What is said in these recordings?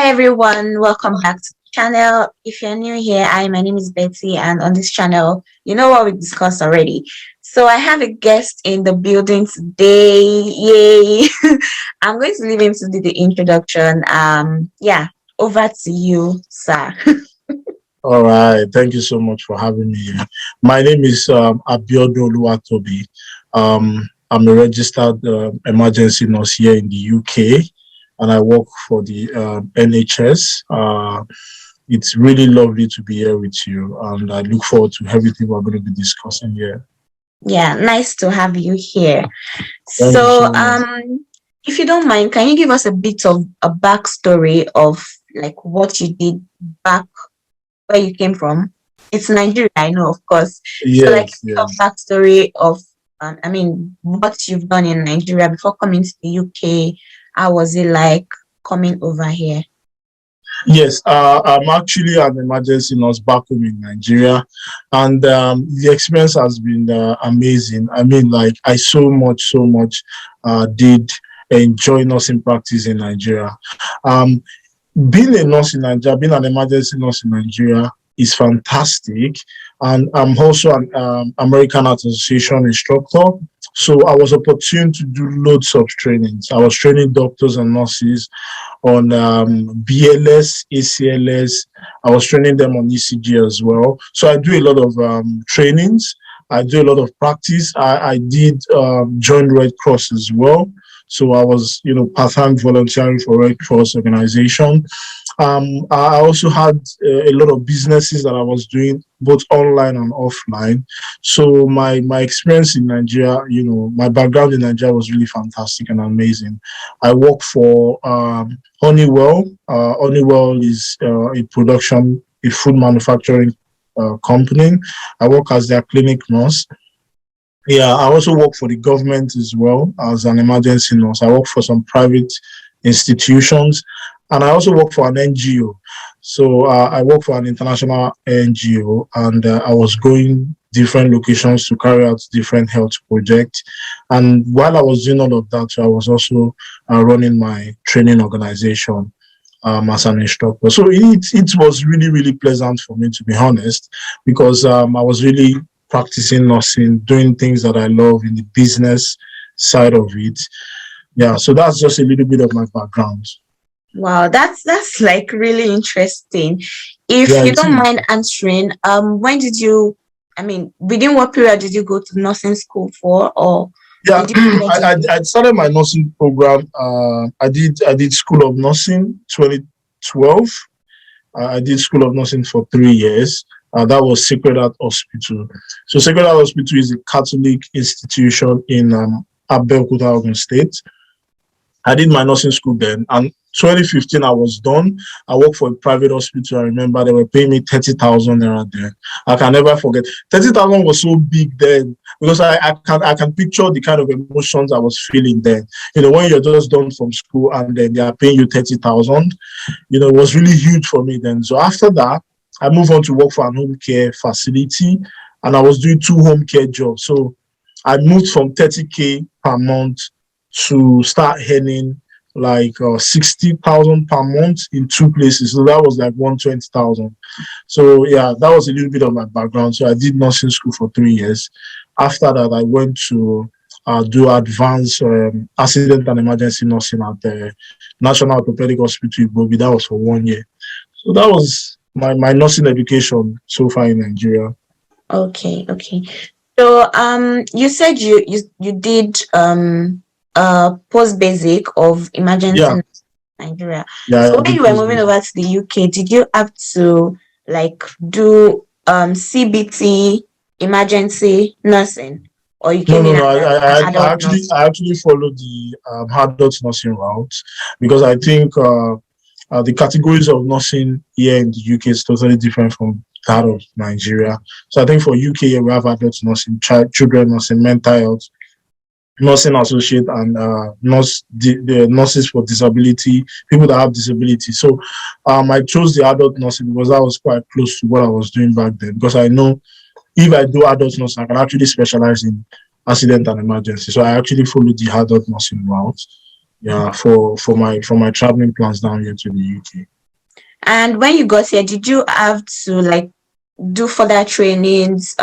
Hi everyone, welcome back to the channel. If you're new here, my name is Betty, and on this channel, you know what we discussed already. So I have a guest in the building today. Yay! I'm going to leave him to do the introduction. Yeah, over to you, sir. All right. Thank you so much for having me here. My name is Biodun. I'm a registered emergency nurse here in the UK, and I work for the NHS. It's really lovely to be here with you, and I look forward to everything we're going to be discussing here. Yeah, nice to have you here. Thank you so much. If you don't mind, can you give us a bit of a backstory of like what you did back where you came from? It's Nigeria, I know, of course. So like a backstory of what you've done in Nigeria before coming to the UK. How was it like coming over here? Yes, I'm actually an emergency nurse back home in Nigeria, and the experience has been amazing. I mean, like I so much did enjoy nursing practice in Nigeria. Being a nurse in Nigeria, being an emergency nurse in Nigeria is fantastic. And I'm also an American Heart Association instructor. So I was opportune to do loads of trainings. I was training doctors and nurses on BLS, ACLS. I was training them on ECG as well. So I do a lot of trainings. I do a lot of practice. I did join Red Cross as well. So I was, part-time volunteering for Red Cross organization. I also had a lot of businesses that I was doing both online and offline. So my experience in Nigeria, my background in Nigeria was really fantastic and amazing. I work for Honeywell. Honeywell is a food manufacturing company. I work as their clinic nurse. Yeah, I also work for the government as well as an emergency nurse. I work for some private institutions, and I also work for an NGO. So I work for an international NGO, and I was going different locations to carry out different health projects. And while I was doing all of that, I was also running my training organization as an instructor. So it was really, really pleasant for me, to be honest, because I was really practicing nursing, doing things that I love in the business side of it. Yeah, so that's just a little bit of my background. Wow, that's like really interesting. If you don't mind answering, when did you, within what period did you go to nursing school for, or? Yeah, I started my nursing program. I did School of Nursing 2012. I did School of Nursing for 3 years. That was Sacred Heart Hospital. So Sacred Heart Hospital is a Catholic institution in Abeokuta, Ogun State. I did my nursing school then, and 2015 I was done. I worked for a private hospital. I remember they were paying me 30,000 naira there. I can never forget. 30,000 was so big then, because I can picture the kind of emotions I was feeling then. When you're just done from school and then they are paying you 30,000, it was really huge for me then. So after that, I moved on to work for an home care facility, and I was doing 2 home care jobs. So I moved from 30K per month to start earning like 60,000 per month in 2 places. So that was like 120,000. So yeah, that was a little bit of my background. So I did nursing school for 3 years. After that, I went to do advanced accident and emergency nursing at the National Orthopedic Hospital in Bobi. That was for 1 year. So that was my nursing education so far in Nigeria. Okay. So you said you did post basic of emergency in Nigeria. Yeah, so when you were moving over to the UK, did you have to like do CBT emergency nursing, or you came in? I actually followed the adult nursing route, because I think the categories of nursing here in the UK is totally different from that of Nigeria. So I think for UK we have adult nursing, children nursing, mental health, nursing associate, and the nurses for disability, people that have disability. So I chose the adult nursing because that was quite close to what I was doing back then, because I know if I do adult nursing, I can actually specialize in accident and emergency. So I actually followed the adult nursing route, yeah, for my traveling plans down here to the UK. And when you got here, did you have to like do further trainings?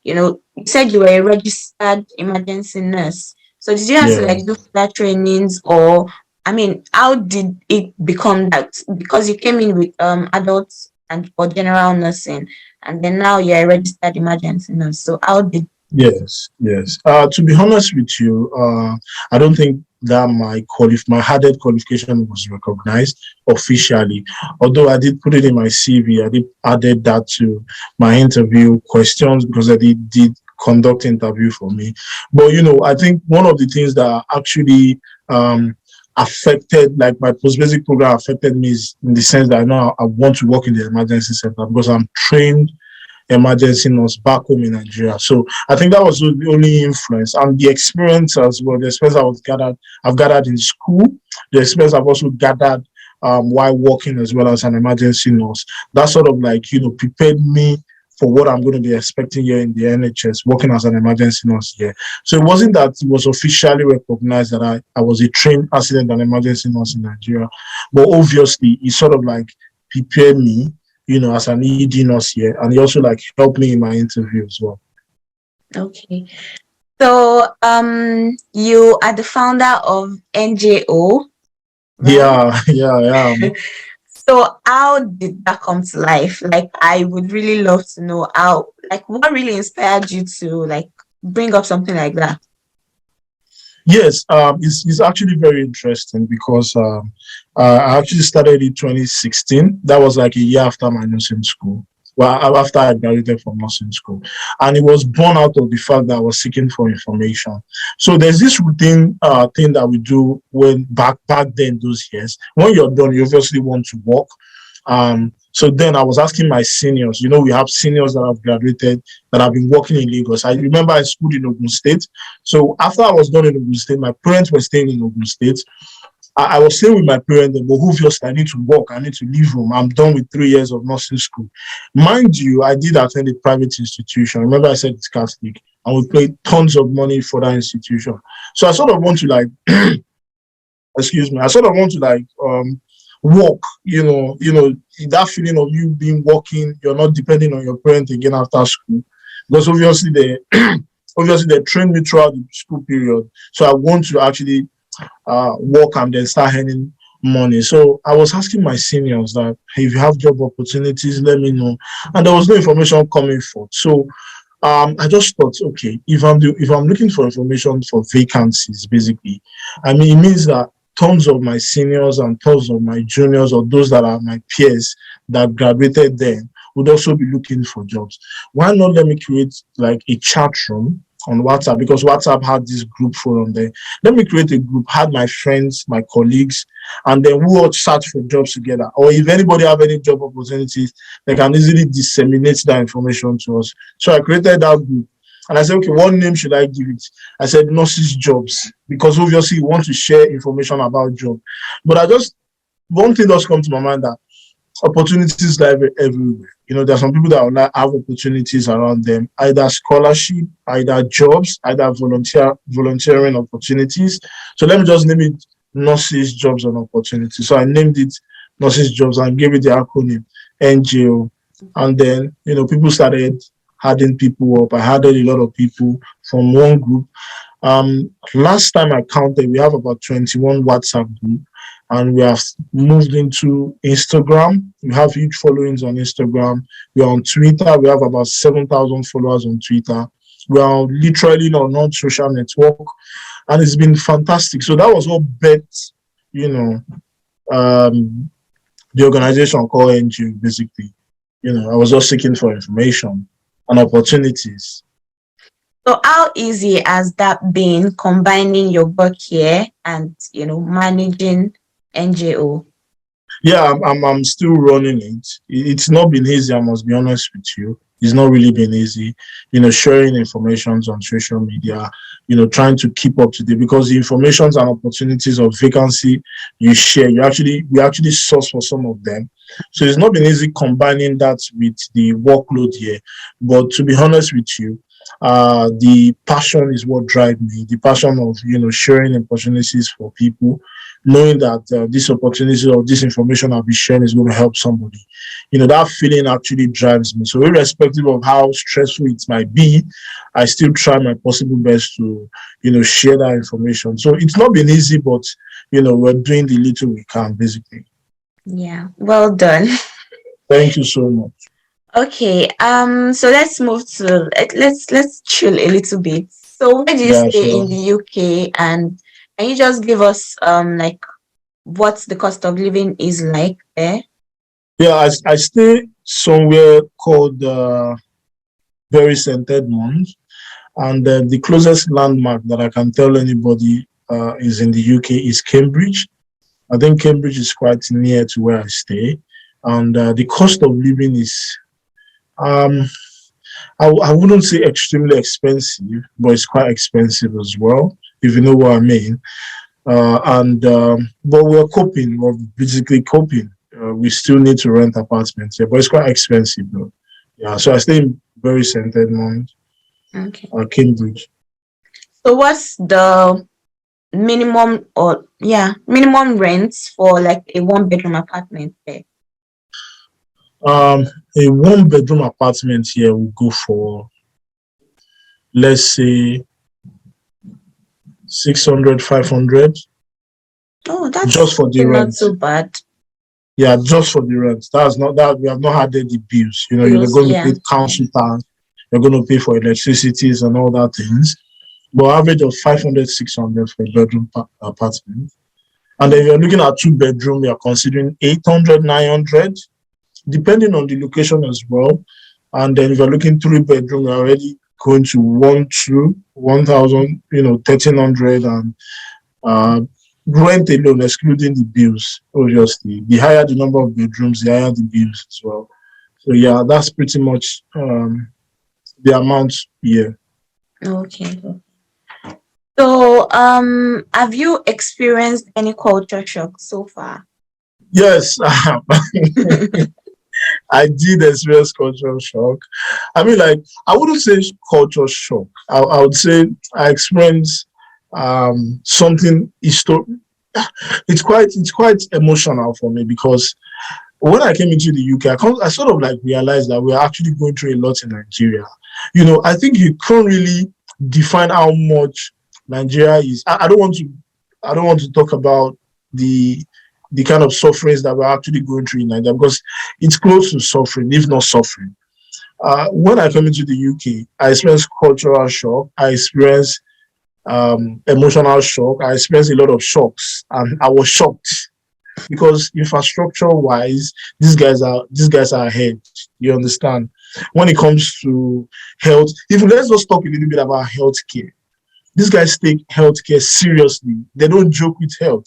You said you were a registered emergency nurse. So did you have to Yeah. like do further trainings, or I mean, how did it become that? Because you came in with adults and or general nursing, and then now you're a registered emergency nurse. So how did Yes, yes. To be honest with you, I don't think that my added qualification was recognized officially. Although I did put it in my CV, I did added that to my interview questions because I did conduct interview for me. But I think one of the things that actually affected, like my post basic program affected me, is in the sense that I know I want to work in the emergency center because I'm trained emergency nurse back home in Nigeria. So I think that was the only influence, and the experience as well. The experience I've gathered in school, the experience I've also gathered while working as well as an emergency nurse. That sort of like prepared me for what I'm going to be expecting here in the NHS, working as an emergency nurse here. So it wasn't that it was officially recognized that I was a trained accident and emergency nurse in Nigeria, but obviously it sort of like prepared me as an ED nurse here, and he also like helped me in my interview as well. okay? So you are the founder of NJO, right? Yeah, yeah. So how did that come to life? Like I would really love to know how, like what really inspired you to like bring up something like that? Yes, it's actually very interesting because I actually started in 2016. That was like a year after my nursing school. Well, after I graduated from nursing school, and it was born out of the fact that I was seeking for information. So there's this routine thing that we do when back then those years. When you're done, you obviously want to work. So then I was asking my seniors. We have seniors that have graduated that have been working in Lagos. I remember I schooled in Ogun State. So after I was done in Ogun State, my parents were staying in Ogun State. I was staying with my parents, but obviously I need to work. I need to leave home. I'm done with 3 years of nursing school. Mind you, I did attend a private institution. Remember I said it's Catholic, and we paid tons of money for that institution. So I sort of want to like, excuse me, I sort of want to like work, that feeling of you being working, you're not depending on your parents again after school. Because obviously they obviously they trained me throughout the school period. So I want to actually work and then start earning money. So I was asking my seniors that, hey, if you have job opportunities, let me know. And there was no information coming forth. So I just thought, okay, if I'm looking for information for vacancies, basically, I mean, it means that tons of my seniors and tons of my juniors or those that are my peers that graduated then would also be looking for jobs. Why not let me create like a chat room on WhatsApp, because WhatsApp had this group forum there. Let me create a group, had my friends, my colleagues, and then we all search for jobs together. Or if anybody have any job opportunities, they can easily disseminate that information to us. So I created that group. And I said, okay, what name should I give it? I said nurses jobs, because obviously you want to share information about job. But one thing does come to my mind, that opportunities lie everywhere. There are some people that will have opportunities around them, either scholarship, either jobs, either volunteering opportunities. So let me just name it nurses jobs and opportunities. So I named it nurses jobs and gave it the acronym NJO. And then people started adding people up. I added a lot of people from one group. Last time I counted, we have about 21 WhatsApp group, and we have moved into Instagram. We have huge followings on Instagram. We are on Twitter. We have about 7,000 followers on Twitter. We are literally on non-social network, and it's been fantastic. So that was all bet, the organization called NGO, basically. I was just seeking for information and opportunities. So how easy has that been, combining your work here and managing NJO? Yeah, I'm still running it. It's not been easy, I must be honest with you. It's not really been easy, sharing information on social media, trying to keep up to date, because the informations and opportunities of vacancy you share, we actually source for some of them. So it's not been easy combining that with the workload here. But to be honest with you, the passion is what drives me. The passion of sharing opportunities for people, knowing that this opportunity or this information I'll be sharing is going to help somebody. That feeling actually drives me. So irrespective of how stressful it might be, I still try my possible best to, share that information. So it's not been easy, but, we're doing the little we can, basically. Yeah, well done. Thank you so much. Okay, so let's move to let's chill a little bit. So where do you stay in the UK, and can you just give us like what the cost of living is like there? Yeah, I stay somewhere called Bury St. Edmunds, and the closest landmark that I can tell anybody is in the UK is Cambridge. I think Cambridge is quite near to where I stay, and the cost of living is I wouldn't say extremely expensive, but it's quite expensive as well, if you know what I mean. But we're coping. We're basically coping. We still need to rent apartments, yeah, but it's quite expensive though. Yeah, so I stay in Bury St. Edmunds, Cambridge. So what's the minimum rents for like a 1-bedroom apartment there? A 1-bedroom apartment here will go for, let's say, 600, 500. Oh, that's just for the rent. Not so bad. Yeah, just for the rent. That's not that we have not had any bills. You're going to pay council tax, you're going to pay for electricities and all that things. But average of 500, 600 for a bedroom apartment. And then if you're looking at 2-bedroom, you're considering 800, 900, depending on the location as well. And then if you're looking 3-bedroom, you're already going to 1,000, 1,300, and rent alone, excluding the bills, obviously. The higher the number of bedrooms, the higher the bills as well. So yeah, that's pretty much the amount here. Okay. So have you experienced any culture shock so far? Yes, I did experience cultural shock. I mean, like, I wouldn't say culture shock. I would say I experienced something historic. It's quite emotional for me, because when I came into the UK, I sort of like realized that we're actually going through a lot in Nigeria. I think you can't really define how much Nigeria is. I don't want to talk about the kind of sufferings that we're actually going through in Nigeria, because it's close to suffering, if not suffering. When I came into the UK, I experienced cultural shock. I experienced emotional shock. I experienced a lot of shocks, and I was shocked because infrastructure wise, these guys are ahead. You understand? When it comes to health, even let's just talk a little bit about healthcare. These guys take healthcare seriously. They don't joke with health.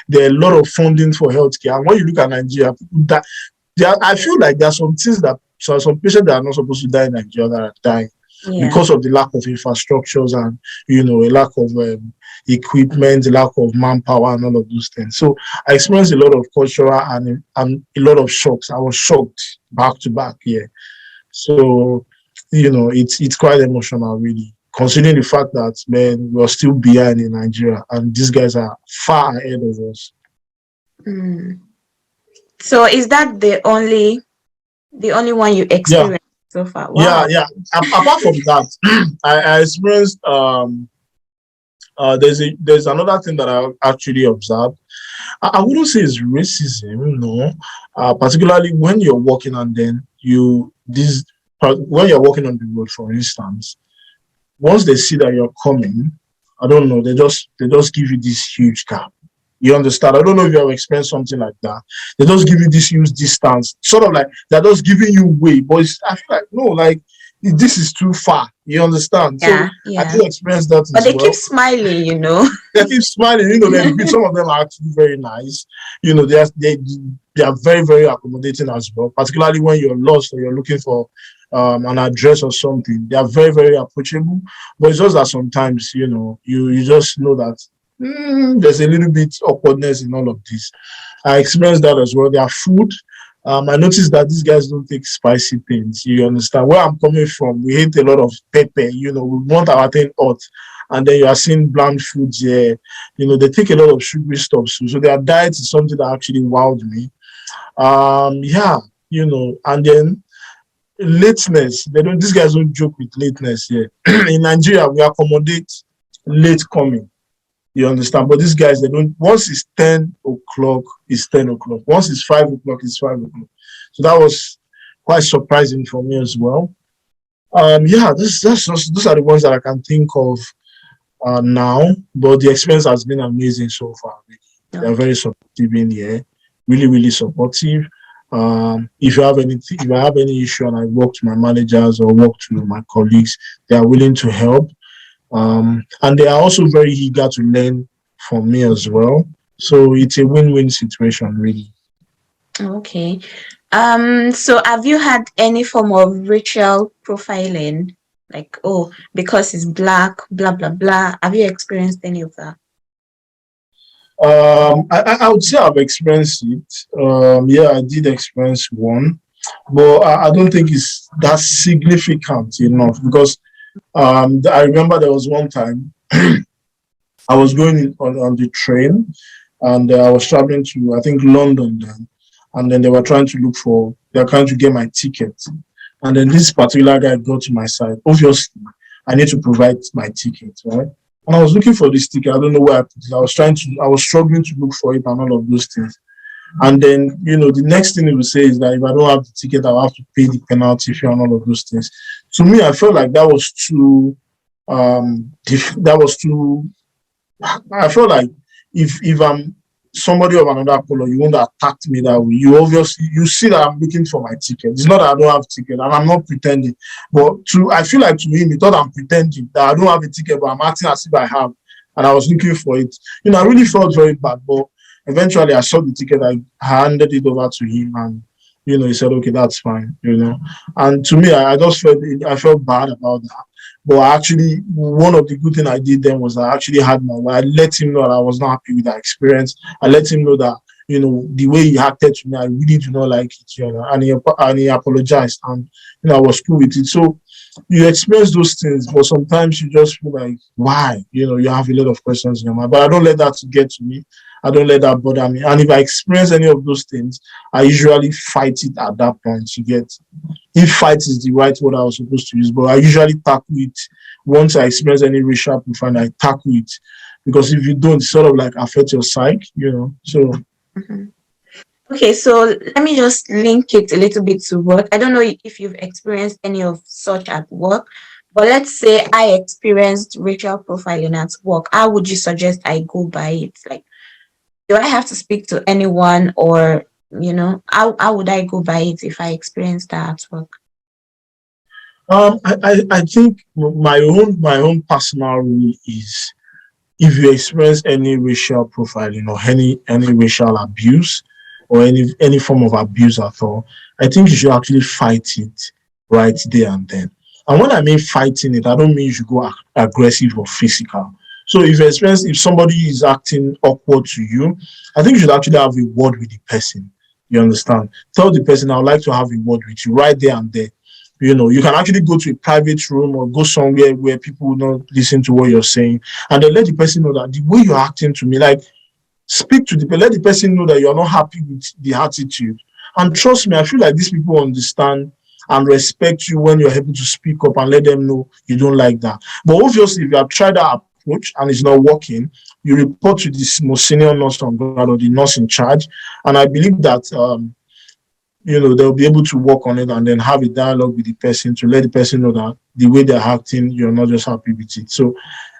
There are a lot of funding for healthcare. And when you look at Nigeria, I feel like there are some things that some patients that are not supposed to die in Nigeria that are dying because of the lack of infrastructures and a lack of equipment, the lack of manpower, and all of those things. So I experienced a lot of cultural and a lot of shocks. I was shocked back to back here. So it's quite emotional, really, considering the fact that, man, we're still behind in Nigeria and these guys are far ahead of us. So is that the only one you experienced so far? Wow. Yeah. Apart from that, I experienced there's another thing that I actually observed. I wouldn't say it's racism, no. Particularly when you're walking and then when you're walking on the road, for instance, once they see that you're coming, I don't know, they just give you this huge gap. You understand? I don't know if you have experienced something like that. They just give you this huge distance, sort of like they're just giving you way. But I feel like, no, like, this is too far. You understand? Yeah, so I did experience that but they keep smiling, They keep smiling, some of them are actually very nice. They are very, very accommodating as well, particularly when you're lost or you're looking for an address or something. They are very, very approachable. But it's just that sometimes, you just know that there's a little bit awkwardness in all of this. I experienced that as well. Their food, I noticed that these guys don't take spicy things. You understand? Where I'm coming from, we hate a lot of pepper. We want our thing hot. and then you are seeing bland foods here. They take a lot of sugary stuff, so their diet is something that actually wowed me. Yeah, and then lateness. These guys don't joke with lateness here. In Nigeria, we accommodate late coming. You understand? But these guys, they don't. Once it's 10 o'clock, it's 10 o'clock. Once it's 5 o'clock, it's 5 o'clock. So that was quite surprising for me as well. Yeah, those are the ones that I can think of now. But the experience has been amazing so far. They are very supportive in here, really, really supportive. If I have any issue and I work to my managers or work to my colleagues, they are willing to help. And they are also very eager to learn from me as well. So it's a win-win situation, really. Okay. So have you had any form of racial profiling? Like, oh, because it's black, blah, blah, blah. Have you experienced any of that? I would say I've experienced it. Yeah, I did experience one, but I don't think it's that significant enough because I remember there was one time I was going on the train and I was traveling to, I think, London then. And then they were trying to get my ticket. And then this particular guy got to my side. Obviously, I need to provide my ticket, right? And I was looking for this ticket. I don't know where I put it. I was struggling to look for it and all of those things. And then, the next thing he will say is that if I don't have the ticket, I'll have to pay the penalty fee and all of those things. To me, I felt like that was too, I feel like if I'm somebody of another color, you won't attack me that way. You see that I'm looking for my ticket. It's not that I don't have a ticket and I'm not pretending. But I feel like to him, he thought I'm pretending that I don't have a ticket, but I'm acting as if I have. And I was looking for it. I really felt very bad. But eventually I saw the ticket, I handed it over to him and he said, okay, that's fine, And to me, I felt bad about that. But actually, one of the good things I did then was I actually had my way. I let him know that I was not happy with that experience. I let him know that, the way he acted to me, I really do not like it, and he apologized. And, I was cool with it. So you experience those things, but sometimes you just feel like, why? You have a lot of questions in your mind. But I don't let that get to me. I don't let that bother me. And if I experience any of those things, I usually fight it at that point. You get, if fight is the right word I was supposed to use, but I usually tackle it once I experience any racial profile. I tackle it because if you don't, sort of like affect your psyche, So. Mm-hmm. Okay, so let me just link it a little bit to work. I don't know if you've experienced any of such at work, but let's say I experienced racial profiling at work. How would you suggest I go by it? Like, do I have to speak to anyone, or how would I go by it if I experience that at work? I think my own personal rule is if you experience any racial profiling or any racial abuse or any form of abuse at all, I think you should actually fight it right there and then. And when I mean fighting it, I don't mean you should go aggressive or physical. So if somebody is acting awkward to you, I think you should actually have a word with the person. You understand? Tell the person, I would like to have a word with you right there and there. You can actually go to a private room or go somewhere where people will not listen to what you're saying. And then let the person know that the way you're acting to me, like, speak to let the person know that you're not happy with the attitude. And trust me, I feel like these people understand and respect you when you're able to speak up and let them know you don't like that. But obviously, if you have tried that approach and it's not working, you report to the most senior nurse on ground or the nurse in charge. And I believe that they'll be able to work on it and then have a dialogue with the person to let the person know that the way they're acting, you're not just happy with it. So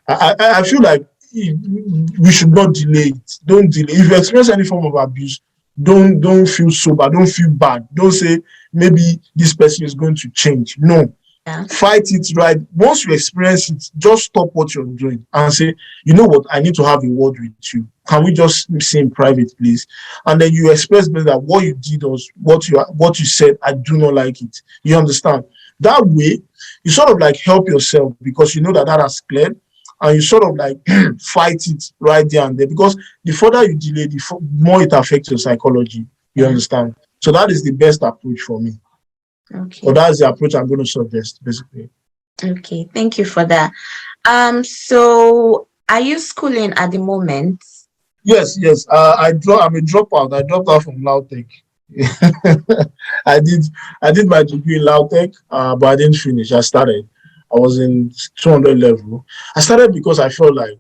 I feel like we should not delay it. Don't delay. If you experience any form of abuse, don't feel sober. Don't feel bad. Don't say maybe this person is going to change. No. Yeah. Fight it right. Once you experience it, just stop what you're doing and say, you know what, I need to have a word with you. Can we just see in private, please? And then you express that what you did was what you said, I do not like it. You understand? That way, you sort of like help yourself because you know that has cleared, and you sort of like fight it right there and there. Because the further you delay, the more it affects your psychology. You understand? So that is the best approach for me. Okay. So that's the approach I'm going to suggest, basically. Okay, thank you for that. So are you schooling at the moment? Yes, yes. I'm a dropout. I dropped out from Lautech. I did I did my degree in Lautech, but I didn't finish. I started. I was in 200 level. I started because I felt like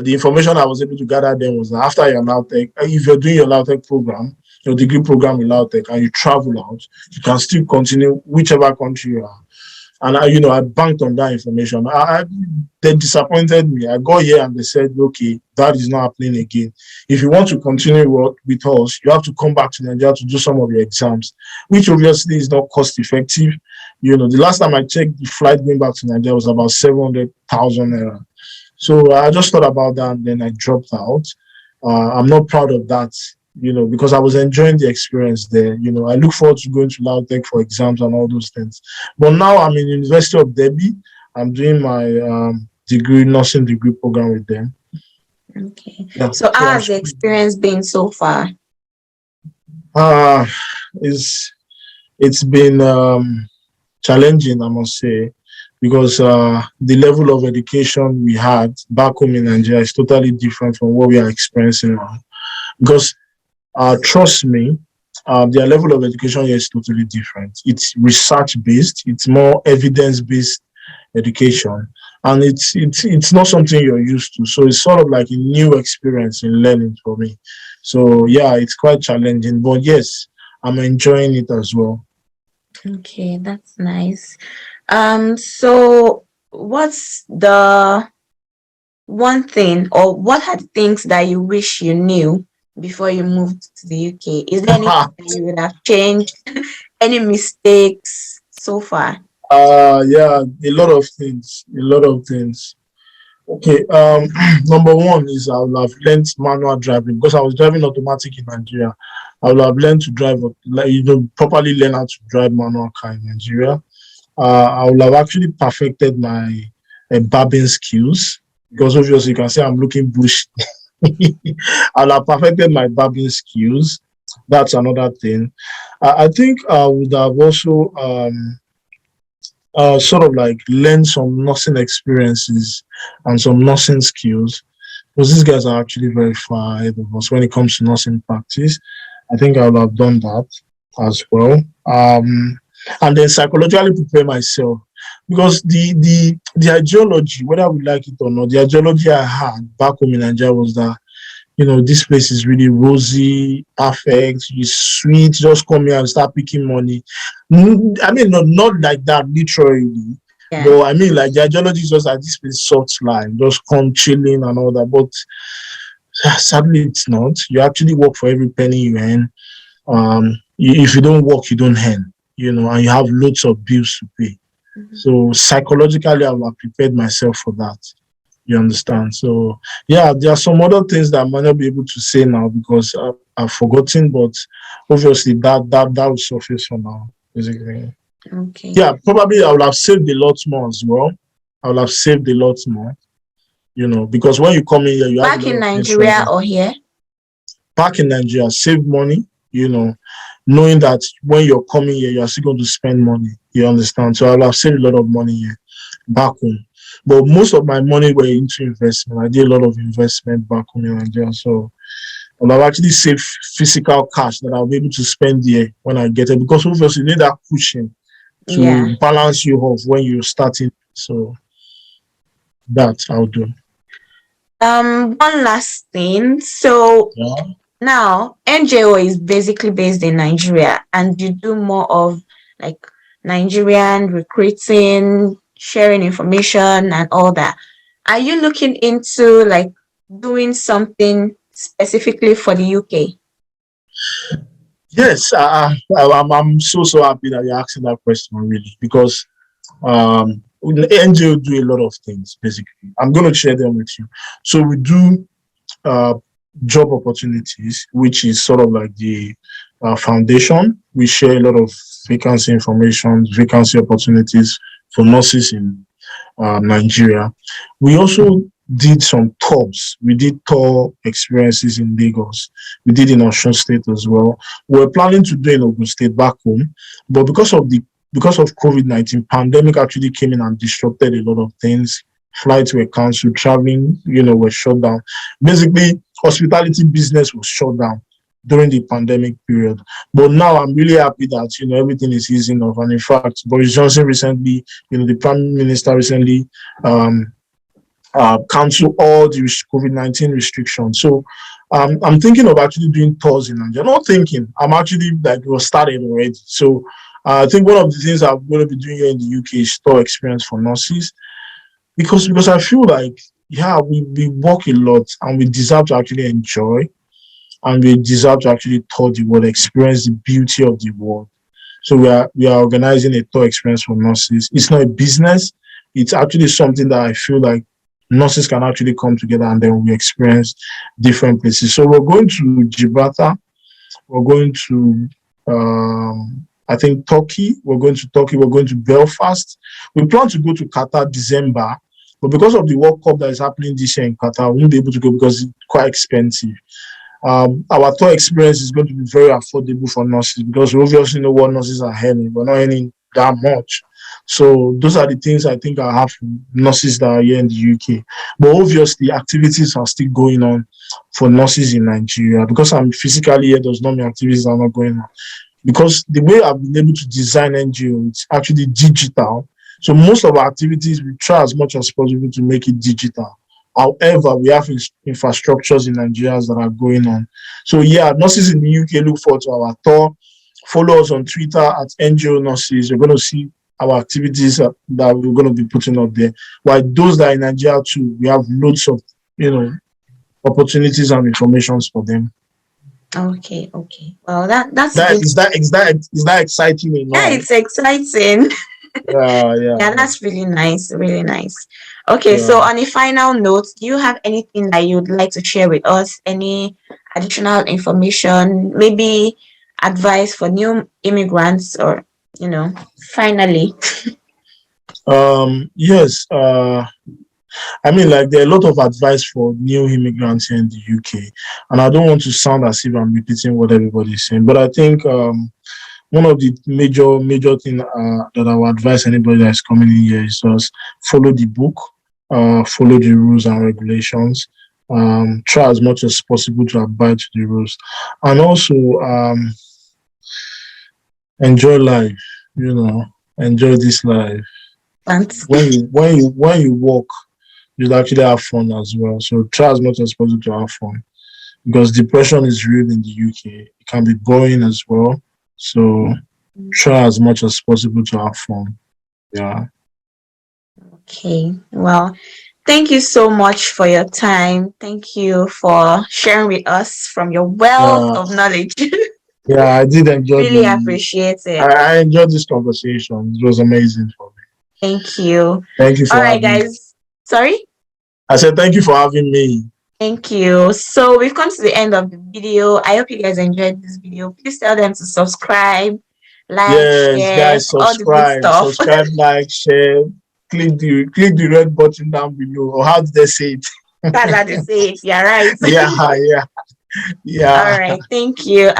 the information I was able to gather then was that after your Lautech, if you're doing your Lautech program, your degree program in Lautech, and you travel out, you can still continue whichever country you are. And I banked on that information. They disappointed me. I got here and they said, okay, that is not happening again. If you want to continue work with us, you have to come back to Nigeria to do some of your exams, which obviously is not cost effective. The last time I checked, the flight going back to Nigeria was about 700,000 naira. So I just thought about that and then I dropped out. I'm not proud of that, because I was enjoying the experience there. I look forward to going to Lautech for exams and all those things. But now I'm in University of Derby. I'm doing my nursing degree program with them. Okay. Yeah. So So how has the experience been so far? It's been challenging, I must say, because the level of education we had back home in Nigeria is totally different from what we are experiencing now. Because trust me, their level of education here is totally different. It's research based. It's more evidence based education, and it's not something you're used to. So it's sort of like a new experience in learning for me. So yeah, it's quite challenging, but yes, I'm enjoying it as well. Okay, that's nice. So what's the one thing, or what are the things that you wish you knew before you moved to the UK? Is there anything that you would have changed? Any mistakes so far? Yeah, a lot of things. A lot of things. Okay, number one is I would have learned manual driving because I was driving automatic in Nigeria. I would have learned to drive, properly learn how to drive manual car in Nigeria. I would have actually perfected my barbing skills because obviously you can say I'm looking bush. I would have perfected my barbing skills. That's another thing. I think I would have also sort of like learn some nursing experiences and some nursing skills because these guys are actually very far ahead of us when it comes to nursing practice. I think I would have done that as well. And then psychologically prepare myself because the ideology, whether we like it or not, the ideology I had back home in Nigeria was that this place is really rosy, perfect, it's sweet, just come here and start picking money. I mean, not like that literally, Yeah. but I mean, like the ideology is just like this place soft life, just come chilling and all that. But sadly, it's not. You actually work for every penny you earn. If you don't work, you don't earn, and you have loads of bills to pay. So psychologically, I will have prepared myself for that. You understand? So yeah, there are some other things that I might not be able to say now because I've forgotten, but obviously that will surface for now, basically. Okay. Yeah, probably I will have saved a lot more as well. I will have saved a lot more, because when you come in here, you Back have a in lot of Nigeria pressure. or here? Back in Nigeria, save money, knowing that when you're coming here, you're still going to spend money. You understand? So I will have saved a lot of money here back home. But most of my money were into investment. I did a lot of investment back home in Nigeria. So I'll actually save physical cash that I'll be able to spend here when I get it. Because obviously you need that cushion to balance you off when you're starting. So that I'll do. One last thing. So now NJO is basically based in Nigeria and you do more of like Nigerian recruiting, sharing information and all that. Are you looking into like doing something specifically for the UK? Yes, I'm so happy that you're asking that question, really, because NGO do a lot of things, basically. I'm going to share them with you. So we do job opportunities, which is sort of like the foundation. We share a lot of vacancy information, vacancy opportunities for nurses in Nigeria. We also did some tours. We did tour experiences in Lagos. We did in Osun State as well. We're planning to do in Ogun State back home, but because of the because of COVID-19, pandemic actually came in and disrupted a lot of things. Flights were cancelled, traveling, were shut down. Basically, hospitality business was shut down during the pandemic period. But now I'm really happy that, everything is easing off. And in fact, Boris Johnson recently, the Prime Minister recently cancel all the COVID-19 restrictions. So I'm thinking of actually doing tours in Nigeria. Not thinking, I'm actually it was started already. So I think one of the things I'm going to be doing here in the UK is tour experience for nurses, because I feel like, we work a lot and we deserve to actually enjoy, and we deserve to actually tour the world, experience the beauty of the world. So we are organizing a tour experience for nurses. It's not a business. It's actually something that I feel like nurses can actually come together and then we experience different places. So we're going to Gibraltar. We're going to, I think, Turkey. We're going to Turkey. We're going to Belfast. We plan to go to Qatar December. But because of the World Cup that is happening this year in Qatar, we won't be able to go because it's quite expensive. Our tour experience is going to be very affordable for nurses, because we obviously know what nurses are earning. We're not earning that much. So those are the things I think I have for nurses that are here in the UK. But obviously, activities are still going on for nurses in Nigeria. Because I'm physically here does not mean activities are not going on. Because the way I've been able to design NGO, it's actually digital. So most of our activities, we try as much as possible to make it digital. However, we have infrastructures in Nigeria that are going on. So nurses in the UK, look forward to our tour. Follow us on Twitter at NJO Nurses. You're going to see our activities that we're going to be putting up there. While those that are in Nigeria too, we have loads of, opportunities and informations for them. Okay. Well, that's good. Is that exciting enough? Yeah, it's exciting. Yeah, that's really nice. Really nice. Okay, so on a final note, do you have anything that you'd like to share with us? Any additional information, maybe advice for new immigrants, or finally? Yes. I mean, there are a lot of advice for new immigrants here in the UK, and I don't want to sound as if I'm repeating what everybody's saying, but I think one of the major thing that I would advise anybody that is coming in here is just follow the book, follow the rules and regulations, try as much as possible to abide to the rules, and also enjoy life. Enjoy this life. Thanks. When you walk, you'll actually have fun as well. So try as much as possible to have fun, because depression is real in the UK. It can be boring as well. So try as much as possible to have fun. Yeah. Okay. Well, thank you so much for your time. Thank you for sharing with us from your wealth of knowledge. Yeah, I did enjoy. Really appreciate it. I enjoyed this conversation. It was amazing for me. Thank you. Thank you for having me. All right, guys. Sorry? I said thank you for having me. Thank you. So we've come to the end of the video. I hope you guys enjoyed this video. Please tell them to subscribe, like, share, guys, subscribe, all the good stuff. Subscribe, like, share, click the red button down below. Or how did they say it? That's how they say it. You're right. Yeah. All right. Thank you.